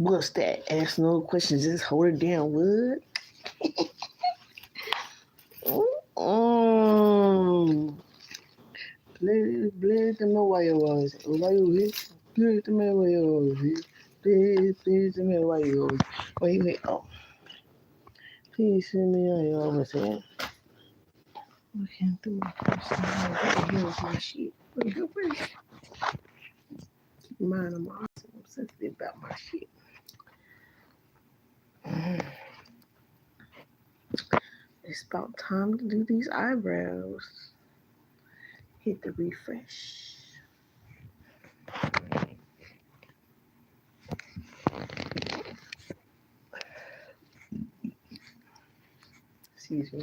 What's that? Ask no questions. Just hold it down. What? Mm. Play the me why you was. Why you here? Play the me why you was. Play the me why you was. Wait. Oh, please send me on your always here. Looking through my person. What the hell is my shit? Wait. Keep in mind, I'm sensitive about my shit. It's about time to do these eyebrows. Hit the refresh. Excuse me.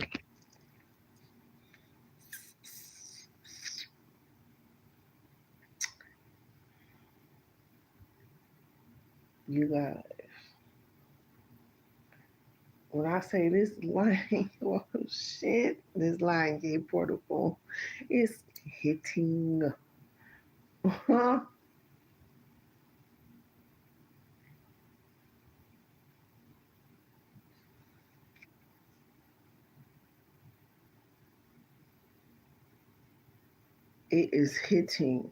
You got when I say this line, oh shit, this line gave portable. It's hitting. It is hitting.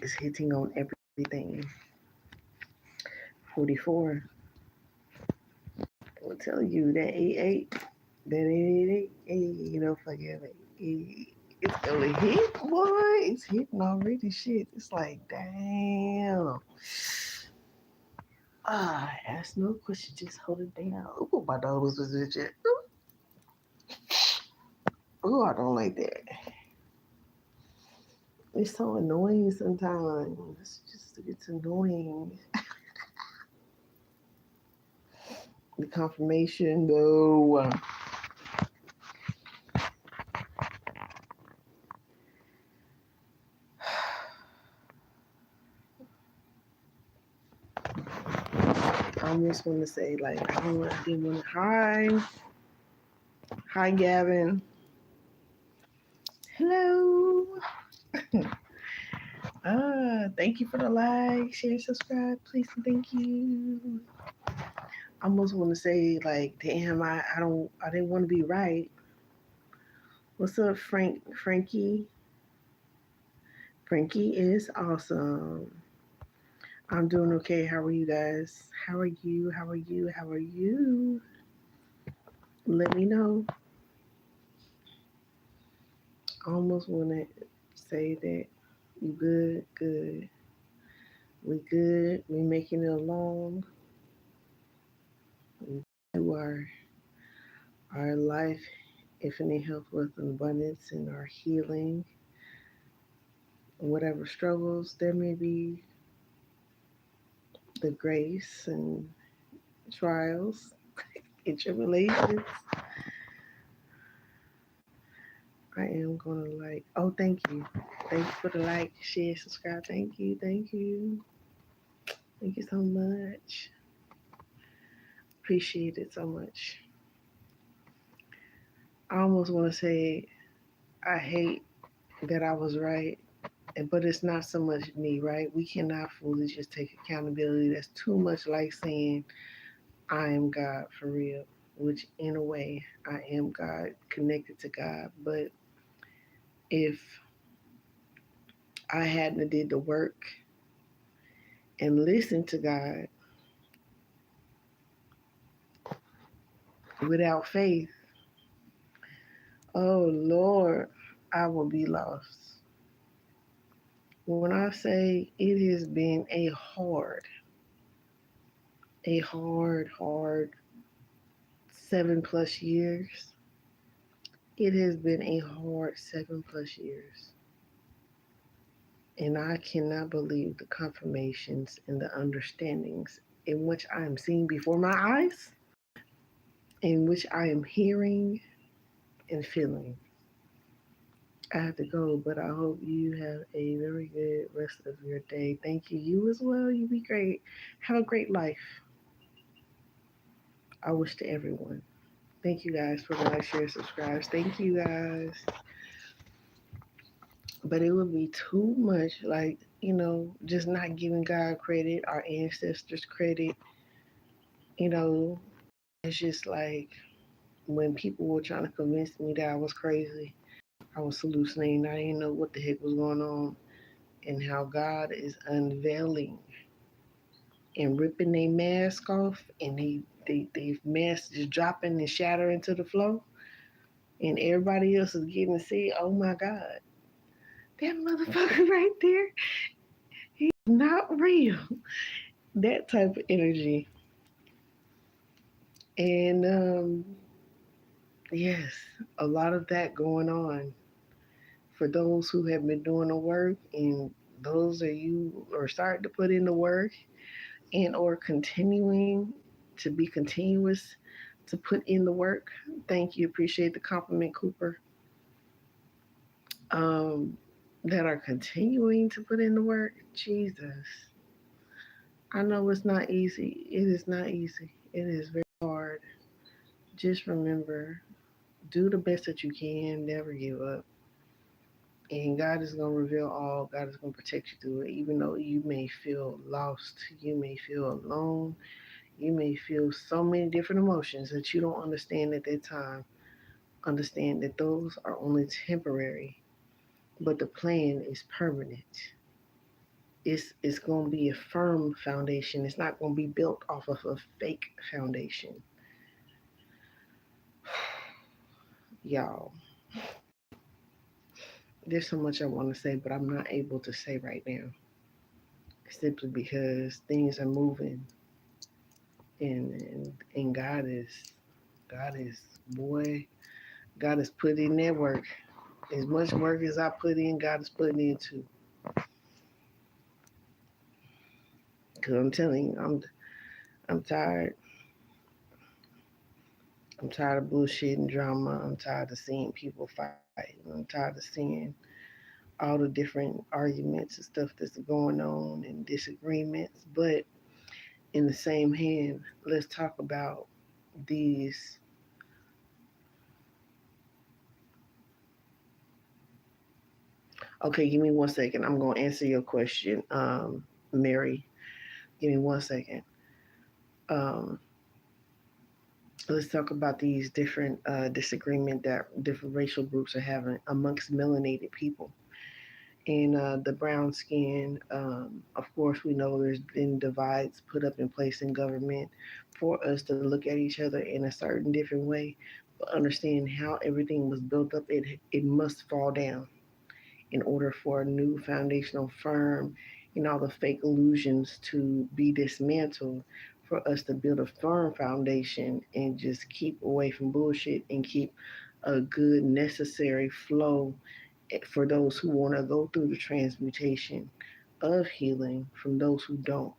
It's hitting on everything. 44. I'll tell you that 88, that 888, you know, forget it. It's gonna hit, boy. It's hitting already. Shit. It's like, damn. Ask no question, just hold it down. Oh, my dog was legit. Oh, I don't like that. It's so annoying sometimes. It's annoying. The confirmation, though. I almost want to say, like, I didn't want to. Hi, Gavin. Hello. Thank you for the like, share, subscribe, please, and thank you. I almost want to say, like, damn, I didn't want to be right. What's up, Frankie? Frankie is awesome. I'm doing okay. How are you guys? How are you? How are you? How are you? Let me know. I almost want to say that you good, good. We good. We making it along. We do our life, infinite health, wealth, and abundance, and our healing. Whatever struggles there may be, the grace and trials and tribulations. I am gonna like. Oh, thank you for the like, share, subscribe. Thank you, thank you so much. Appreciate it so much. I almost want to say I hate that I was right, but it's not so much me, right? We cannot fully just take accountability. That's too much like saying I am God for real, which in a way I am God, connected to God. But if I hadn't did the work and listened to God without faith, oh Lord, I will be lost. When I say it has been a hard 7 plus years, it has been a hard 7 plus years. And I cannot believe the confirmations and the understandings in which I am seeing before my eyes, in which I am hearing and feeling. I have to go, but I hope you have a very good rest of your day. Thank you. You as well. You be great. Have a great life. I wish to everyone. Thank you guys for the like, share, subscribes. Thank you guys. But it would be too much, like, just not giving God credit, our ancestors credit. You know, it's just like when people were trying to convince me that I was crazy, I was hallucinating, I didn't know what the heck was going on, and how God is unveiling and ripping their mask off, and they mask just dropping and shattering to the floor, and everybody else is getting to see, oh my God, that motherfucker right there, he's not real. That type of energy. And yes, a lot of that going on for those who have been doing the work, and those of you are starting to put in the work and or continuing to be continuous to put in the work. Thank you. Appreciate the compliment, Cooper. Um, that are continuing to put in the work. Jesus. I know it's not easy. It is not easy. It is very hard. Just remember, do the best that you can, never give up. And God is going to reveal all. God is going to protect you through it. Even though you may feel lost, you may feel alone, you may feel so many different emotions that you don't understand at that time. Understand that those are only temporary, but the plan is permanent. It's going to be a firm foundation. It's not going to be built off of a fake foundation. Y'all, there's so much I want to say, but I'm not able to say right now, simply because things are moving, and God is boy, God is put in that work. As much work as I put in, God is putting in too. Cause I'm telling you, I'm tired. I'm tired of bullshit and drama. I'm tired of seeing people fight. I'm tired of seeing all the different arguments and stuff that's going on and disagreements. But in the same hand, let's talk about these. Okay, give me 1 second. I'm gonna answer your question, Mary. Give me 1 second. Um, let's talk about these different disagreement that different racial groups are having amongst melanated people. And the brown skin, of course, we know there's been divides put up in place in government for us to look at each other in a certain different way, but understand how everything was built up. It must fall down in order for a new foundational firm and all the fake illusions to be dismantled, for us to build a firm foundation and just keep away from bullshit and keep a good necessary flow for those who want to go through the transmutation of healing from those who don't.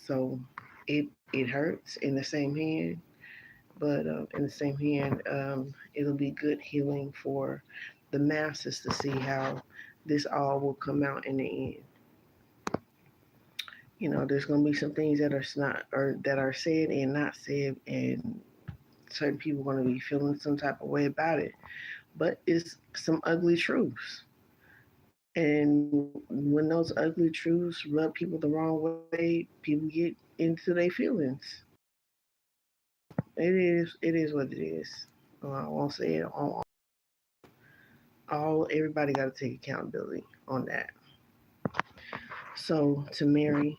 So it hurts in the same hand, but in the same hand, it'll be good healing for the masses to see how this all will come out in the end. There's gonna be some things that are not or that are said and not said, and certain people are gonna be feeling some type of way about it. But it's some ugly truths. And when those ugly truths rub people the wrong way, people get into their feelings. It is what it is. I won't say it on all. Everybody got to take accountability on that. So to Mary,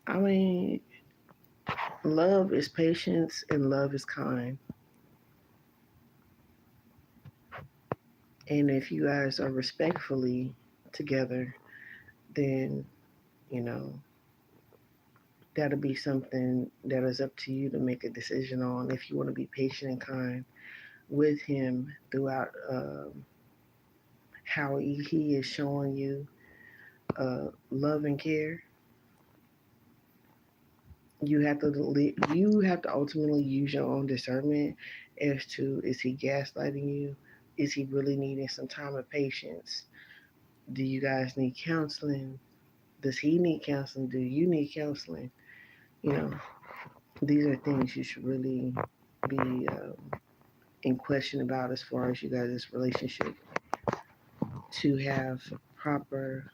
I mean, love is patience and love is kind. And if you guys are respectfully together, then you know that'll be something that is up to you to make a decision on, if you want to be patient and kind with him throughout how he is showing you love and care, you have to ultimately use your own discernment as to, is he gaslighting you? Is he really needing some time of patience? Do you guys need counseling? Does he need counseling? Do you need counseling? You know, these are things you should really be in question about as far as you guys' relationship, to have proper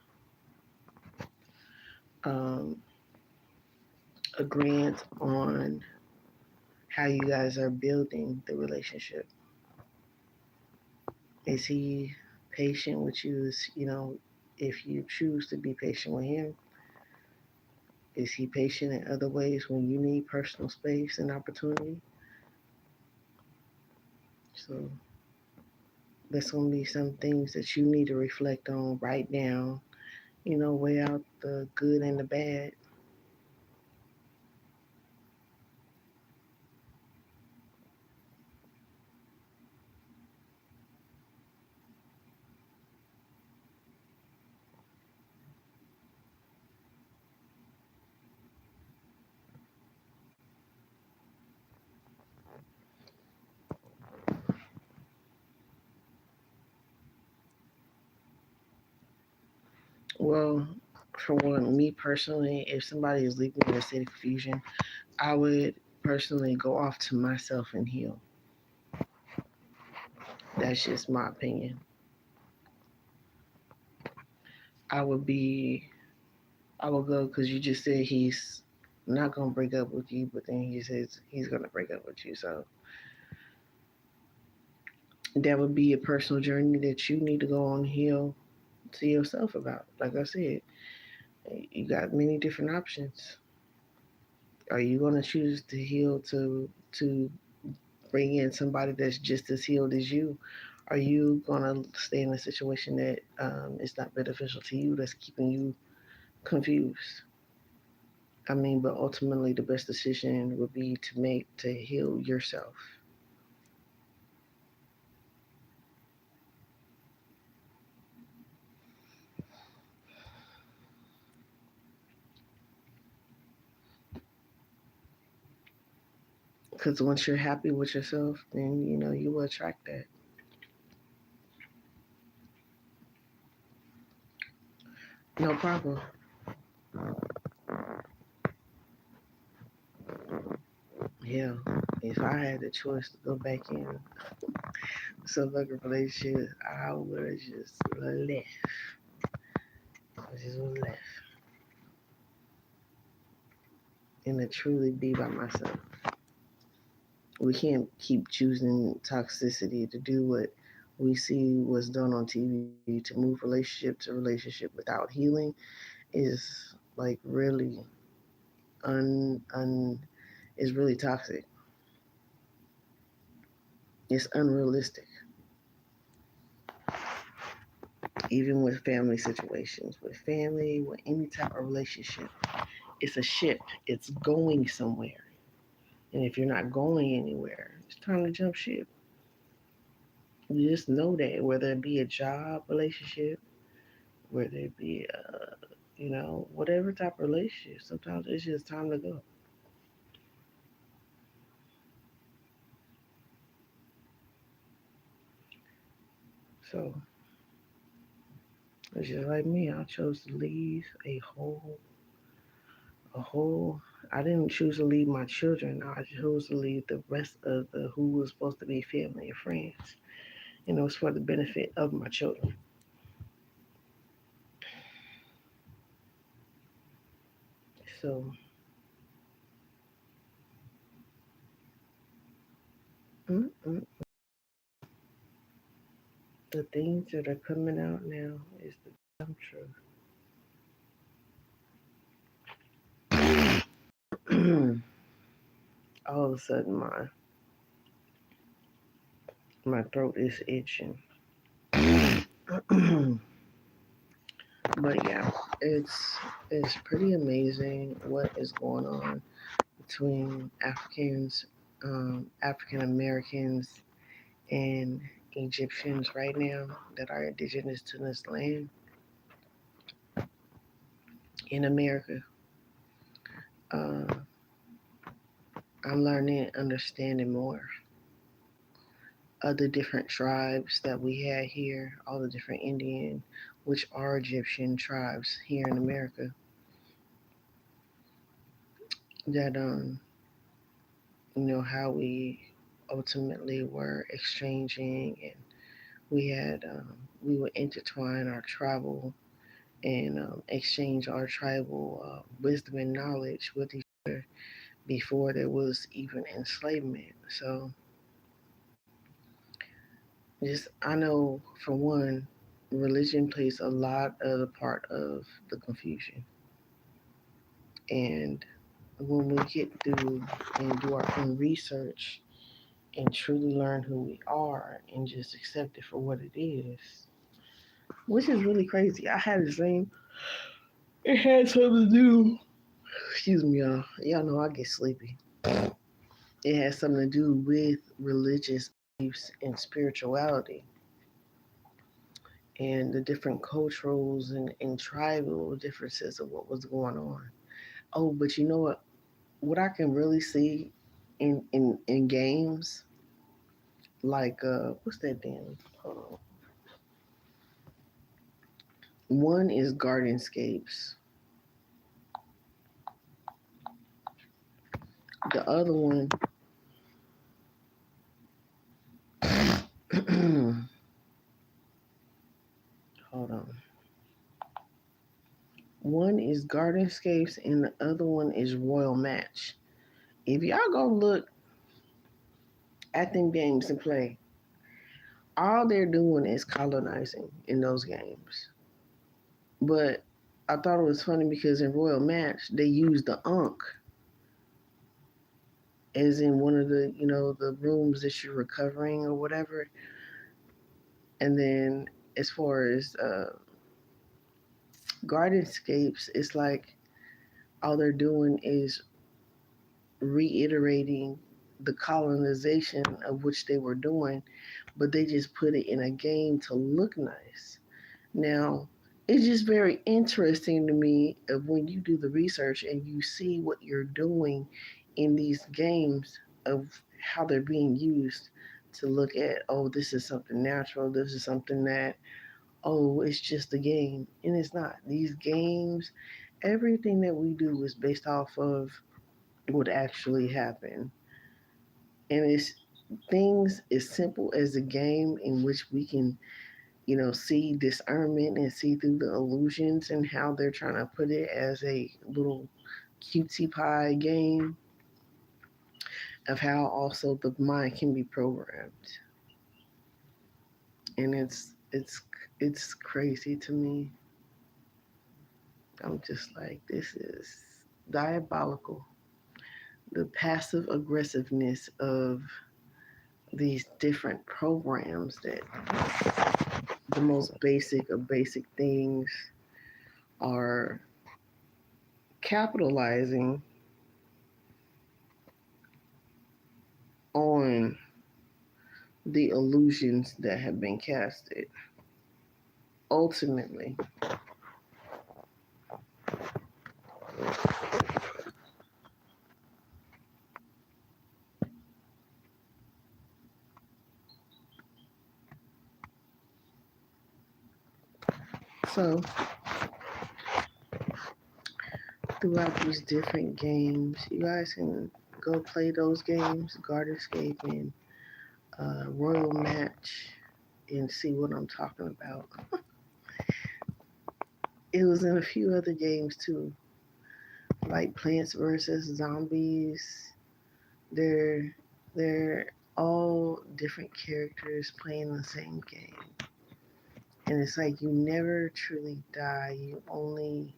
um, agreement on how you guys are building the relationship. Is he patient with you? If you choose to be patient with him, is he patient in other ways when you need personal space and opportunity? So there's going to be some things that you need to reflect on right now, weigh out the good and the bad. Well, for one, me personally, if somebody is leaving in a state of confusion, I would personally go off to myself and heal. That's just my opinion. I would be, I would go, because you just said he's not going to break up with you, but then he says he's going to break up with you. So that would be a personal journey that you need to go on and heal to yourself about. Like I said, you got many different options. Are you going to choose to heal to bring in somebody that's just as healed as you? Are you going to stay in a situation that is not beneficial to you, that's keeping you confused? I mean, but ultimately, the best decision would be to make to heal yourself. Because once you're happy with yourself, then you will attract that. No problem. Yeah, if I had the choice to go back in some other relationship, I would have just left. I just would have left and to truly be by myself. We can't keep choosing toxicity to do what we see was done on TV, to move relationship to relationship without healing is like really un is really toxic. It's unrealistic. Even with family situations, with family, with any type of relationship, it's a ship. It's going somewhere. And if you're not going anywhere, it's time to jump ship. You just know that, whether it be a job relationship, whether it be whatever type of relationship, sometimes it's just time to go. So it's just like me. I chose to leave a whole. I didn't choose to leave my children. I chose to leave the rest of the who was supposed to be family and friends. It's for the benefit of my children. So mm-mm, the things that are coming out now is the damn truth. All of a sudden, my throat is itching. But yeah, it's pretty amazing what is going on between African Americans, and Egyptians right now that are indigenous to this land in America. Uh, I'm learning and understanding more of the different tribes that we had here, all the different Indian, which are Egyptian tribes here in America, that how we ultimately were exchanging, and we had we would intertwine our tribal and exchange our tribal wisdom and knowledge with each other before there was even enslavement. So just I know for one, religion plays a lot of the part of the confusion. And when we get through and do our own research and truly learn who we are and just accept it for what it is, which is really crazy. I had a dream. It had something to do. Excuse me, y'all. Y'all know I get sleepy. It has something to do with religious beliefs and spirituality and the different culturals and tribal differences of what was going on. Oh, but you know what? What I can really see in games, like what's that damn? Hold on. One is Gardenscapes. The other one, hold on. One is Gardenscapes and the other one is Royal Match. If y'all go look at them games and play, all they're doing is colonizing in those games. But I thought it was funny because in Royal Match they used the Ankh as in one of the the rooms that you're recovering or whatever. And then as far as Gardenscapes, it's like all they're doing is reiterating the colonization of which they were doing, but they just put it in a game to look nice. Now, it's just very interesting to me of when you do the research and you see what you're doing in these games of how they're being used to look at, oh, this is something natural, this is something that, oh, it's just a game. And it's not. These games, everything that we do is based off of what actually happened. And it's things as simple as a game in which we can see discernment and see through the illusions and how they're trying to put it as a little cutesy pie game of how also the mind can be programmed. And it's crazy to me. I'm just like, this is diabolical. The passive aggressiveness of these different programs that the most basic of basic things are capitalizing on the illusions that have been casted. Ultimately, so throughout these different games, you guys can go play those games, Gardenscape and Royal Match, and see what I'm talking about. It was in a few other games too, like Plants vs Zombies. They're they're all different characters playing the same game. And it's like you never truly die. You only,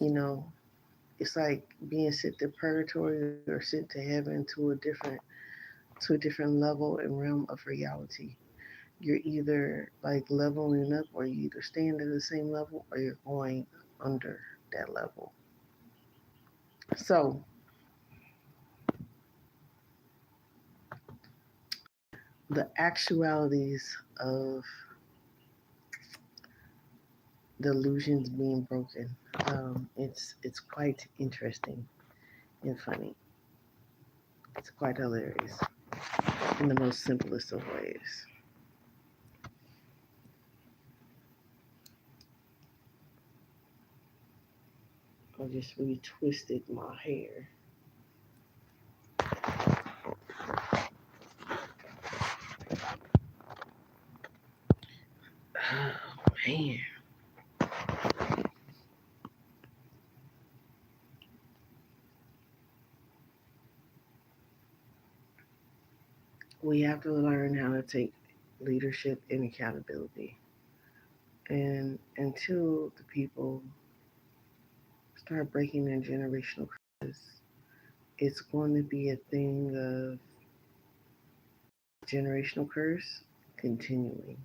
you know, it's like being sent to purgatory or sent to heaven to a different level and realm of reality. You're either like leveling up or you either staying at the same level or you're going under that level. So the actualities of the illusions being broken. It's quite interesting and funny. It's quite hilarious in the most simplest of ways. I just retwisted my hair. Oh, man. We have to learn how to take leadership and accountability. And until the people start breaking their generational curses, it's going to be a thing of generational curse continuing.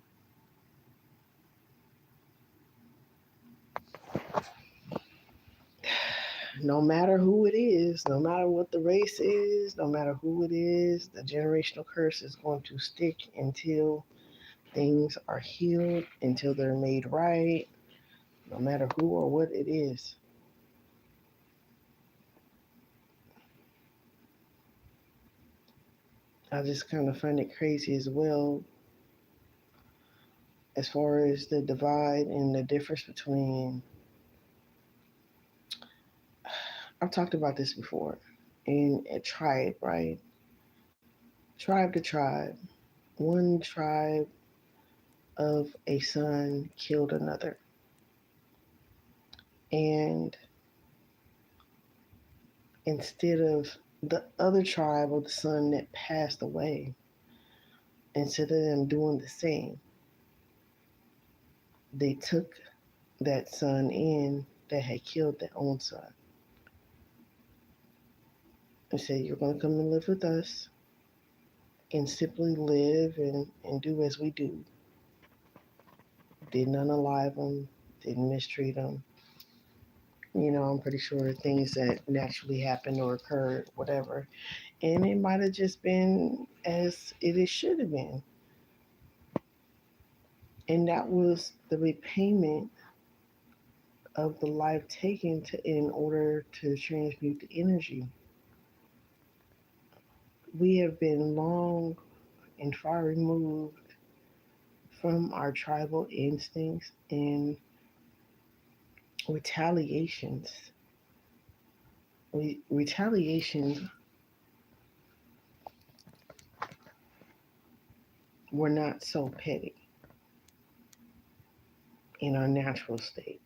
No matter who it is, no matter what the race is, no matter who it is, the generational curse is going to stick until things are healed, until they're made right, no matter who or what it is. I just kind of find it crazy as well, as far as the divide and the difference between. I've talked about this before. In a tribe, right? Tribe to tribe. One tribe of a son killed another. And instead of the other tribe of the son that passed away, instead of them doing the same, they took that son in that had killed their own son and said, "You're going to come and live with us and simply live and do as we do." Didn't unalive them, didn't mistreat them. I'm pretty sure things that naturally happened or occurred, whatever. And it might have just been as it should have been. And that was the repayment of the life taken in order to transmute the energy. We have been long and far removed from our tribal instincts and retaliations. Retaliations were not so petty in our natural state.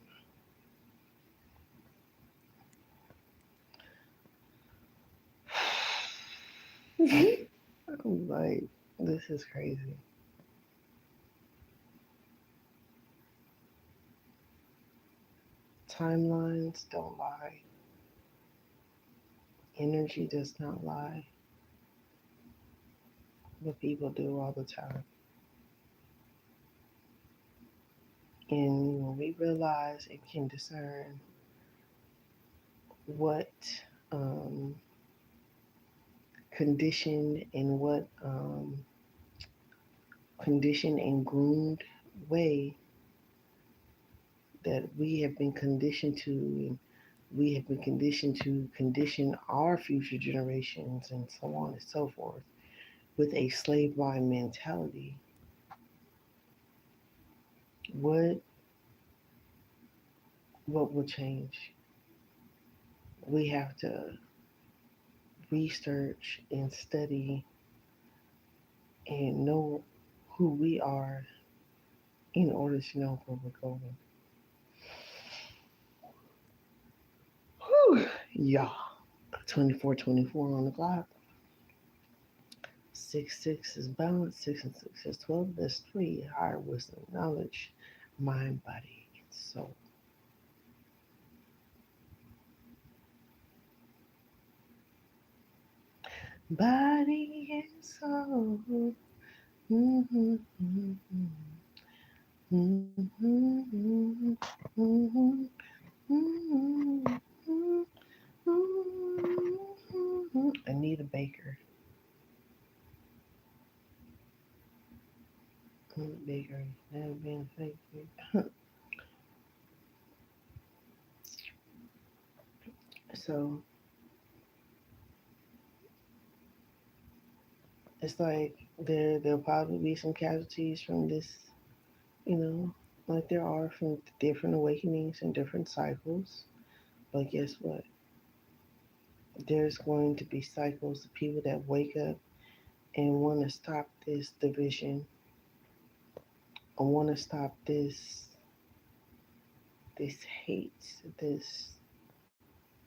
I'm like, this is crazy. Timelines don't lie. Energy does not lie, but people do all the time. And when we realize and can discern what um, conditioned and what conditioned and groomed way that we have been conditioned to, and we have been conditioned to condition our future generations, and so on and so forth, with a slave mind mentality, what what will change? We have to research and study and know who we are in order to know where we're going. Whew. Yeah. 24/24 on the clock. 6/6 is balance. 6 and 6 is 12. That's 3. Higher wisdom, knowledge, mind, body, and soul. Body and soul. Mm-hmm, mm-hmm, mm-hmm, mm-hmm, mm-hmm, mm-hmm. Anita Baker. Baker. Never been fake. So It's like there'll probably be some casualties from this, you know, like there are from different awakenings and different cycles. But guess what? There's going to be cycles of people that wake up and want to stop this division. I want to stop this hate, this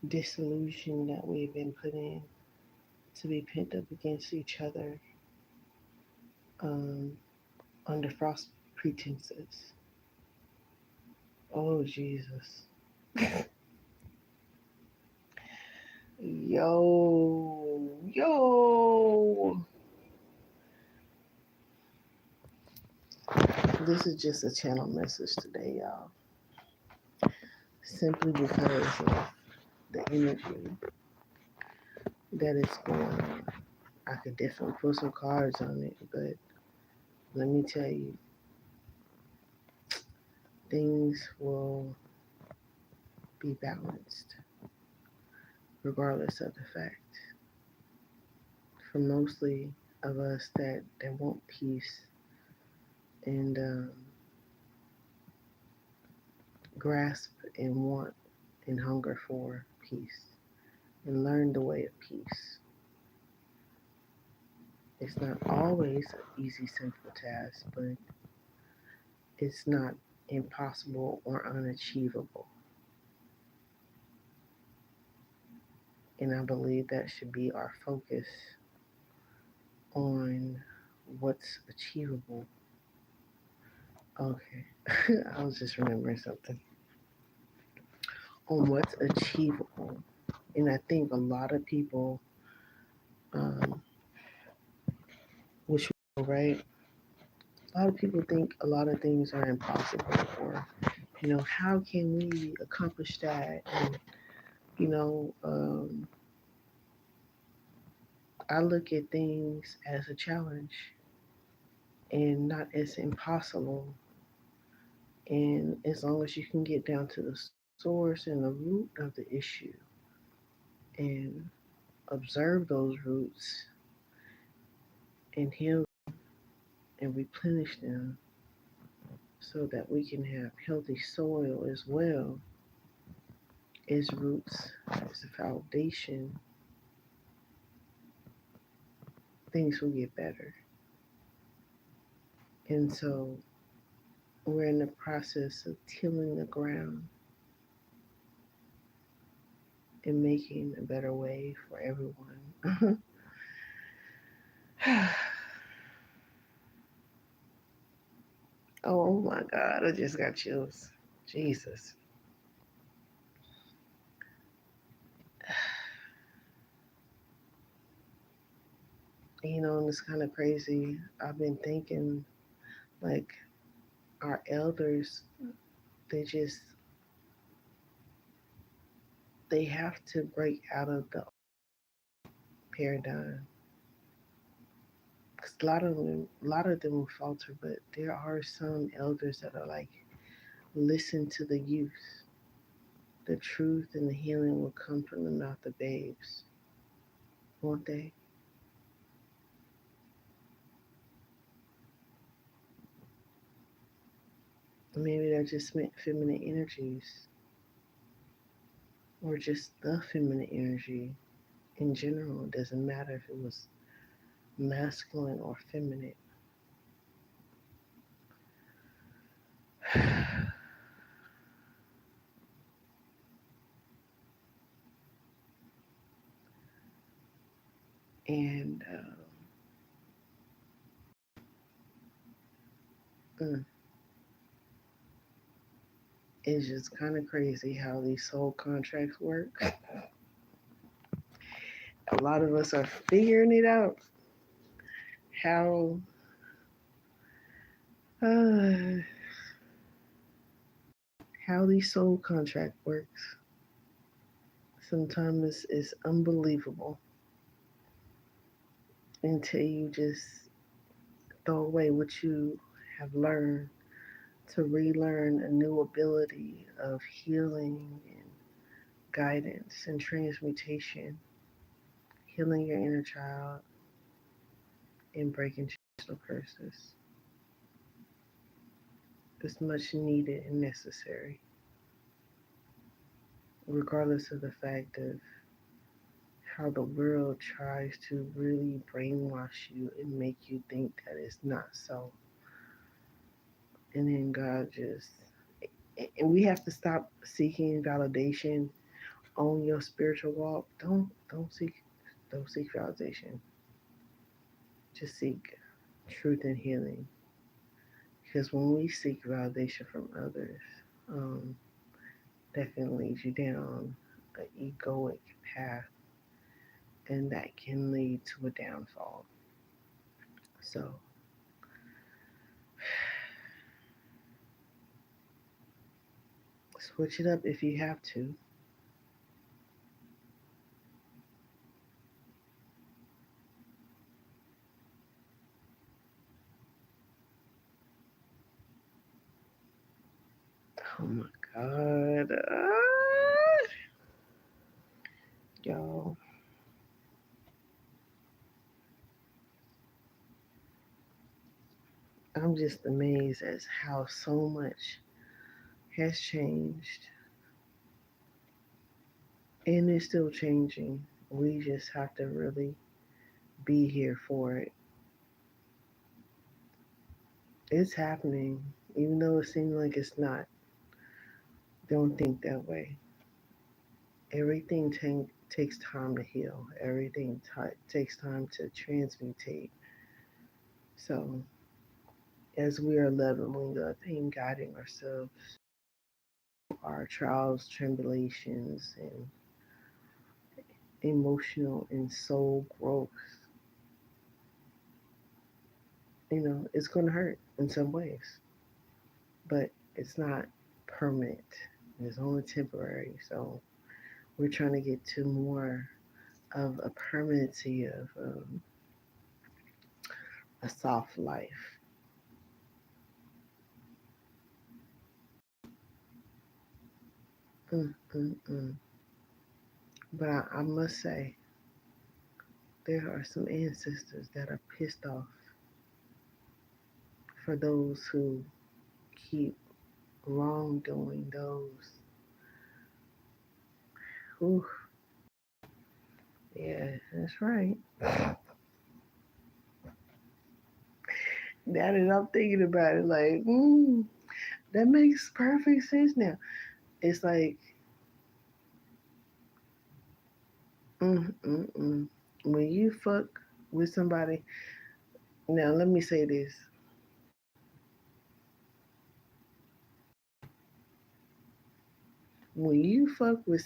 disillusion that we've been put in to be pent up against each other um, under false pretenses. Oh Jesus. Yo. This is just a channel message today, y'all. Simply because of the energy that is going on. I could definitely put some cards on it, but let me tell you, things will be balanced regardless of the fact. For mostly of us that want peace and grasp and want and hunger for peace and learn the way of peace. It's not always an easy, simple task, but it's not impossible or unachievable. And I believe that should be our focus on what's achievable. Okay, I was just remembering something. On what's achievable. And I think a lot of people, um, which right, a lot of people think a lot of things are impossible, or how can we accomplish that? And you know, I look at things as a challenge and not as impossible. And as long as you can get down to the source and the root of the issue and observe those roots and heal and replenish them so that we can have healthy soil as well as roots, as a foundation, things will get better. And so we're in the process of tilling the ground and making a better way for everyone. Oh my God, I just got chills. Jesus. And it's kind of crazy. I've been thinking, like, our elders, they just, they have to break out of the paradigm. Because a lot of them will falter, but there are some elders that are like, listen to the youth. The truth and the healing will come from the mouth of babes, won't they? Maybe they're just meant feminine energies, or just the feminine energy in general. It doesn't matter if it was masculine or feminine. And mm, it's just kind of crazy how these soul contracts work. A lot of us are figuring it out how uh, how these soul contract works. Sometimes it's unbelievable until you just throw away what you have learned to relearn a new ability of healing and guidance and transmutation, healing your inner child in breaking generational curses. It's much needed and necessary, regardless of the fact of how the world tries to really brainwash you and make you think that it's not so. And then God just, and we have to stop seeking validation on your spiritual walk. Don't seek validation. Just seek truth and healing. Because when we seek validation from others, um, that can lead you down an egoic path, and that can lead to a downfall. So switch it up if you have to. Oh my God. Y'all, I'm just amazed at how so much has changed and it's still changing. We just have to really be here for it. It's happening, even though it seems like it's not. Don't think that way. Everything takes time to heal. Everything takes time to transmutate. So, as we are leveling up and guiding ourselves, our trials, tribulations, and emotional and soul growth, it's going to hurt in some ways, but it's not permanent. It's only temporary. So, we're trying to get to more of a permanency of a soft life. Mm, mm, mm. But I must say, there are some ancestors that are pissed off for those who keep wrongdoing those who, yeah, that's right. Now that I'm thinking about it, like, that makes perfect sense now. It's like, mm, mm, mm. When you fuck with somebody, now let me say this. When you fuck with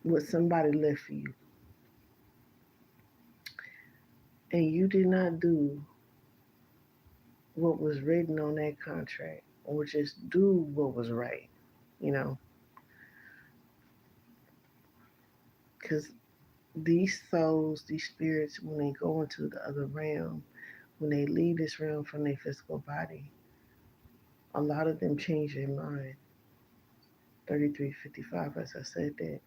what somebody left for you, and you did not do what was written on that contract, or just do what was right, you know, because these souls, these spirits, when they go into the other realm, when they leave this realm from their physical body, a lot of them change their mind. 3355, as I said, that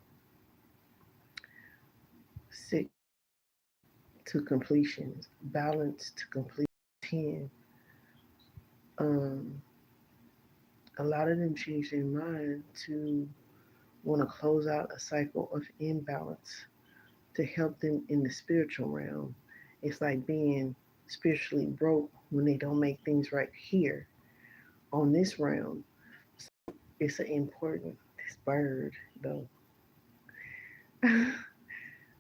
6 to completion, balance to complete 10. Um, a lot of them change their mind to want to close out a cycle of imbalance to help them in the spiritual realm. It's like being spiritually broke when they don't make things right here on this realm. It's an important, this bird though. I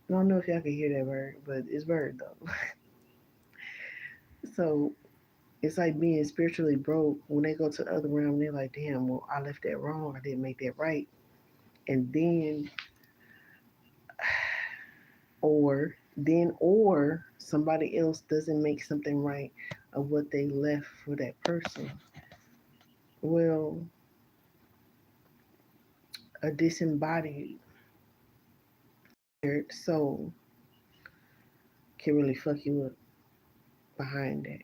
don't know if y'all can hear that bird, but it's bird though. So it's like being spiritually broke when they go to the other realm. They're like, damn, well, I left that wrong. I didn't make that right. And or somebody else doesn't make something right of what they left for that person. Well, a disembodied soul can really fuck you up behind that.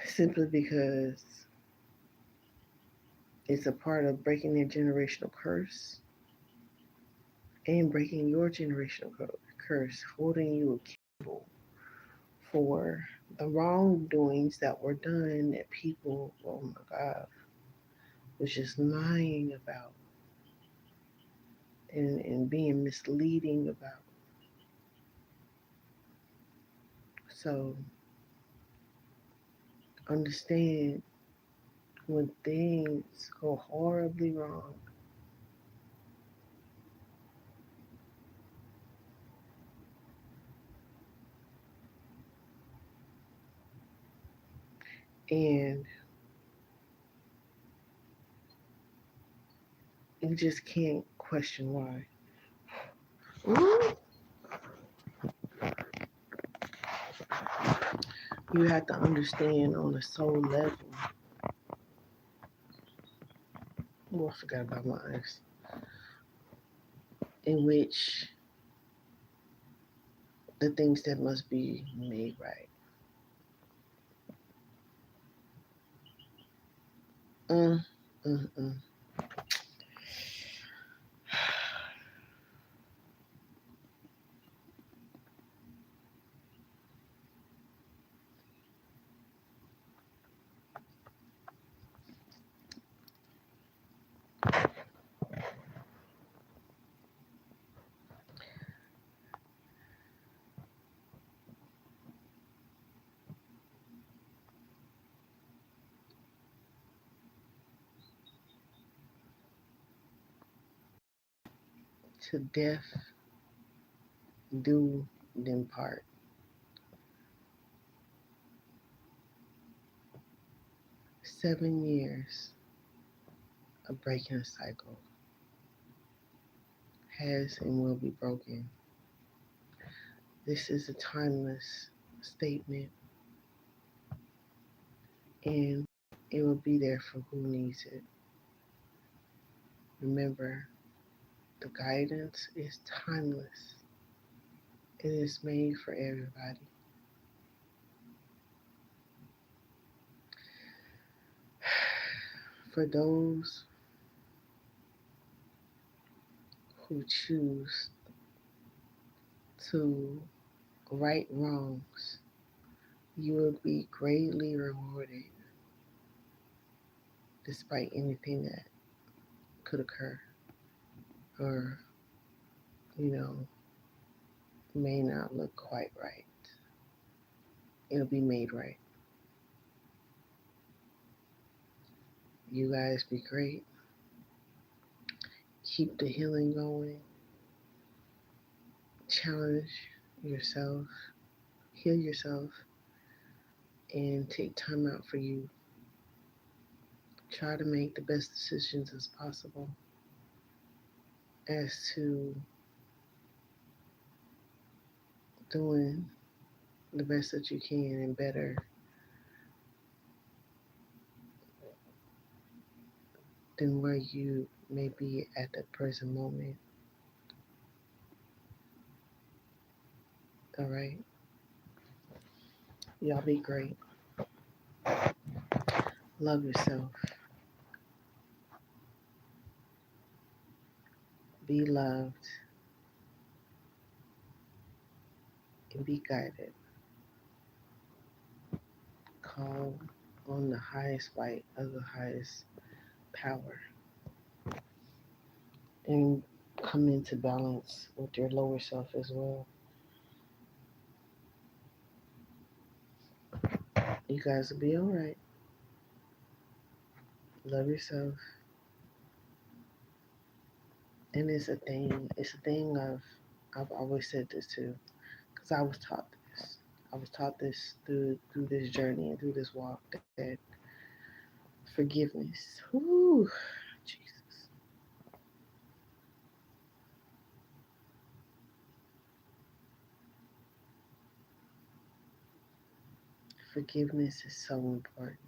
Simply because it's a part of breaking their generational curse. and breaking your generational curse, holding you accountable for the wrongdoings that were done that people, oh my God, was just lying about and being misleading about. So understand when things go horribly wrong, and you just can't question why. Ooh, you have to understand on a soul level. Oh, I forgot about my eyes. In which the things that must be made right. Mm, mm, mm. To death do them part. 7 years of breaking a cycle has and will be broken. This is a timeless statement, and it will be there for who needs it. Remember, the guidance is timeless. It is made for everybody. For those who choose to right wrongs, you will be greatly rewarded despite anything that could occur or, you know, may not look quite right. It'll be made right. You guys be great. Keep the healing going. Challenge yourself. Heal yourself. And take time out for you. Try to make the best decisions as possible as to doing the best that you can and better than where you may be at the present moment. All right? Y'all be great. Love yourself. Be loved and be guided. Call on the highest light of the highest power and come into balance with your lower self as well. You guys will be all right. Love yourself. And it's a thing I've always said this too, because I was taught this. I was taught this through this journey and through this walk that forgiveness. Whoo, Jesus. Forgiveness is so important.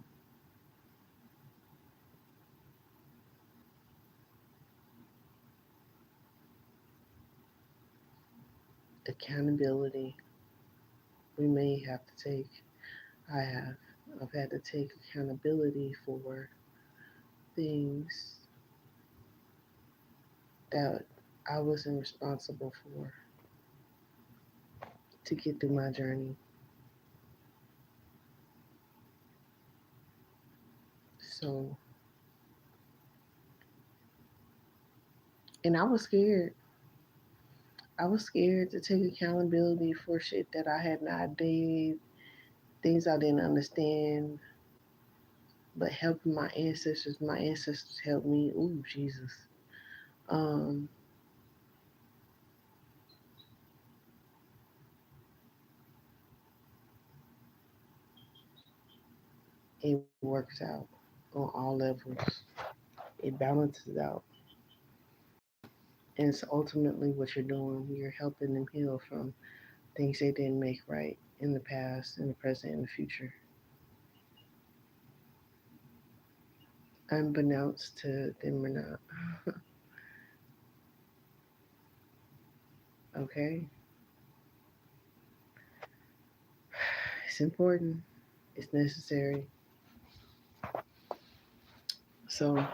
Accountability we may have to take. I have. I've had to take accountability for things that I wasn't responsible for to get through my journey. So, and I was scared. I was scared to take accountability for shit that I had not did, things I didn't understand, but helping my ancestors helped me. Ooh, Jesus. Um, it works out on all levels. It balances out. And it's ultimately what you're doing. You're helping them heal from things they didn't make right in the past, in the present, in the future. Unbeknownst to them or not. Okay? It's important. It's necessary. So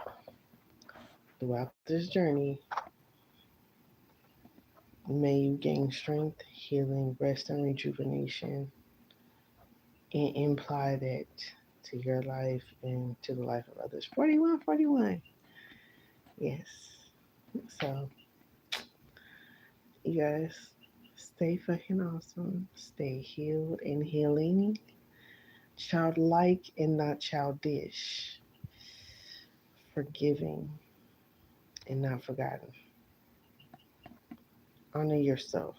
throughout this journey, may you gain strength, healing, rest, and rejuvenation, and imply that to your life and to the life of others. 41, 41. Yes. So, you guys, stay fucking awesome. Stay healed and healing. Childlike and not childish. Forgiving and not forgotten. Honor yourself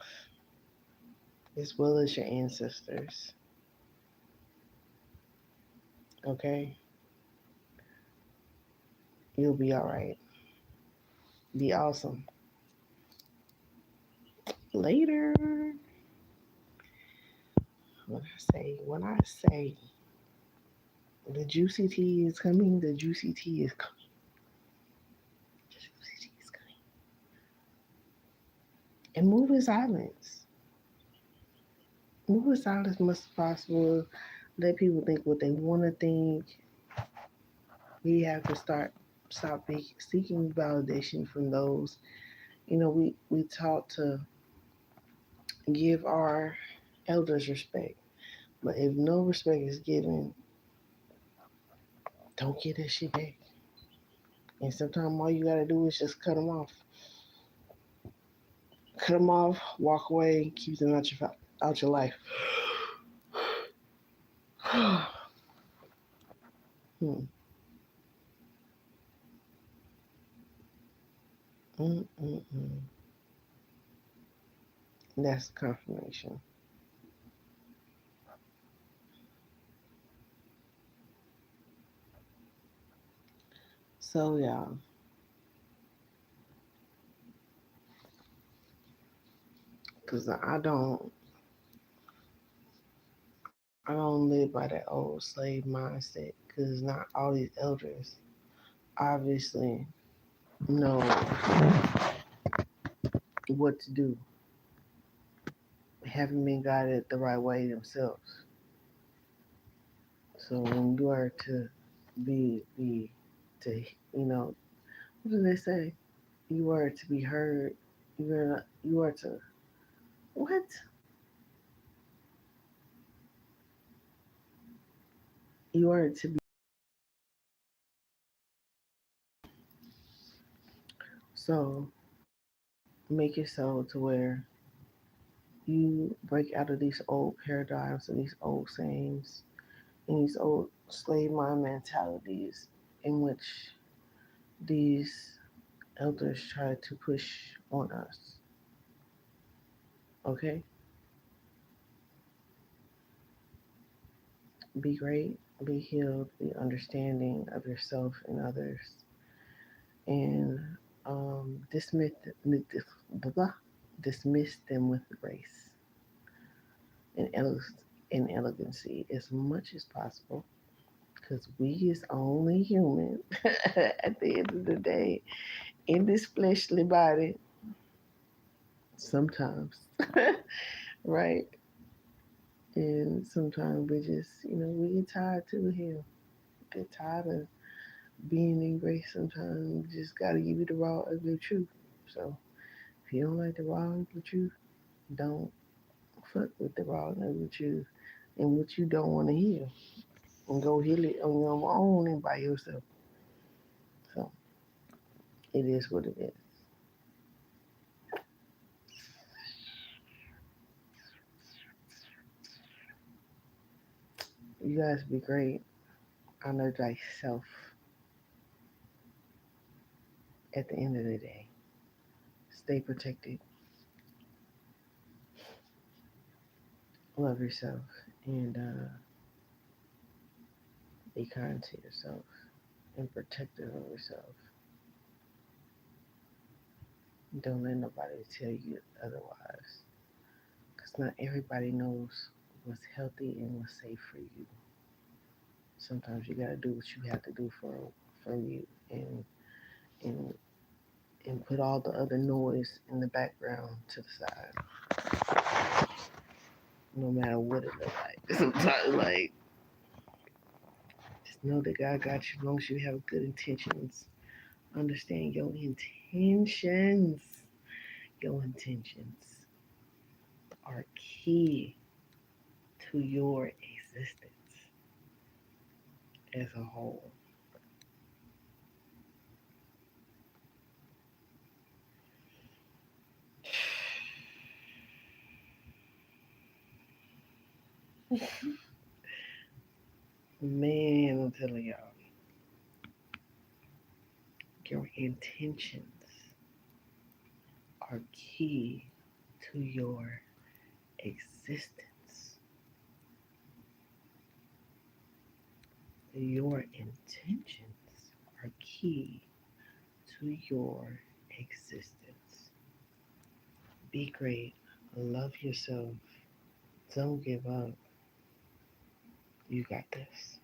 as well as your ancestors. Okay? You'll be alright. Be awesome. Later. When I say the juicy tea is coming, the juicy tea is coming. The juicy tea is coming. And move in silence. Move in silence as much as possible. Let people think what they want to think. We have to stop seeking validation from those. We taught to give our elders respect, but if no respect is given, don't get that shit back. And sometimes all you gotta do is just cut them off. Cut them off, walk away, keep them out your life. Hmm. Mm-mm-mm. That's confirmation. So yeah, because I don't live by that old slave mindset. Because not all these elders obviously know what to do, haven't been guided the right way themselves. So when you are to be to what do they say? You are to be heard. You are to what? You are to be. So make it so to where you break out of these old paradigms and these old sayings and these old slave mind mentalities in which these elders try to push on us. Okay? Be great, be healed, be understanding of yourself and others, and dismiss, blah, blah, dismiss them with grace and, and elegancy as much as possible because we is only human at the end of the day in this fleshly body sometimes, right? And sometimes we get tired too here. Get tired of being in grace sometimes. We just got to give you the raw, ugly truth. So If you don't like the raw with you, don't fuck with the rawness with you and what you don't want to hear. And go heal it on your own and by yourself. So it is what it is. You guys be great. Honor thyself at the end of the day. Stay protected. Love yourself. And be kind to yourself. And protective of yourself. Don't let nobody tell you otherwise. Because not everybody knows what's healthy and what's safe for you. Sometimes you gotta do what you have to do for you and and put all the other noise in the background to the side. No matter what it looks like. Sometimes like just know that God got you as long as you have good intentions. Understand your intentions. Your intentions are key to your existence as a whole. Man, I'm telling y'all, your intentions are key to your existence. Your intentions are key to your existence. Be great. Love yourself. Don't give up. You got this.